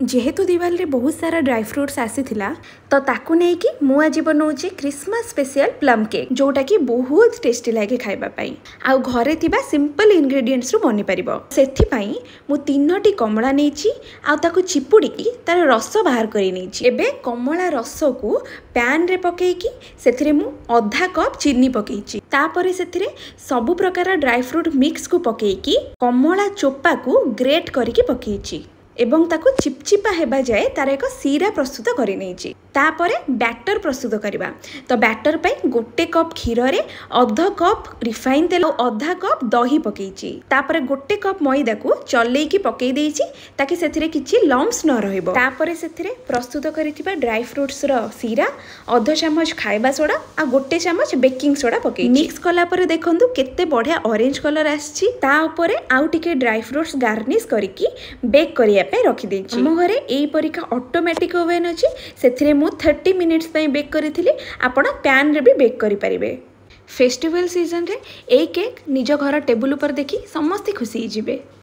जेहेतु दिवाली रे बहुत सारा ड्राई फ्रूट्स आसीथिला तो ताकू नै कि मु आज बनाउछि क्रिसमस स्पेशल प्लम केक जोटा कि बहुत टेस्टी लागे खाइबा पई आ घरे थिबा सिंपल इंग्रेडिएंट्स रु बनि परिबो। सेथि पई मु 3टी कमला नेछि आ ताकू चिपुडी की तार रस बाहर करि नेछि। एबे कमला रस को पैन रे पकेई की सेथिरे मु आधा कप चीनी पकेइछि। तापरे सेथिरे सब प्रकार ड्राई फ्रूट मिक्स को पकेई की कमला चोपा को ग्रेट करिके पकेइछि एवं ताको चिपचिपा हेबा जाए तार एक सीरा प्रस्तुत करि नेछि। तापरे बैटर प्रस्तुत करिबा। तो बैटर पई गोटे कप क्षीर रे आधा कप रिफाइन तेल आधा कप दही पकेइछि। तापरे गोटे कप मैदा को चलेई की पकेई देइछि ताकि सेथिरे किछि लम्प्स न रहइबो। तापरे सेथिरे प्रस्तुत करिथिबा ड्राई फ्रूट्स रो सीरा आधा चम्मच खाइबा सोडा आ गोटे चम्मच बेकिंग सोडा पकेइ मिक्स कला परे देखंतु केते बढ़िया ऑरेंज कलर आछि। ता ऊपरे आउ टिके ड्राई फ्रूट्स गार्निश करिकी बेक करिया पे रखि देछि। हम घरे एई परिका ऑटोमेटिक ओवन अछि सेथिरे 30 मिनिट्स पई बेक करिथिली। आपण पैन रे भी बेक करि परिबे। फेस्टिवल सीजन रे ए केक निज घर टेबल ऊपर देखि समस्त खुशी जिबे।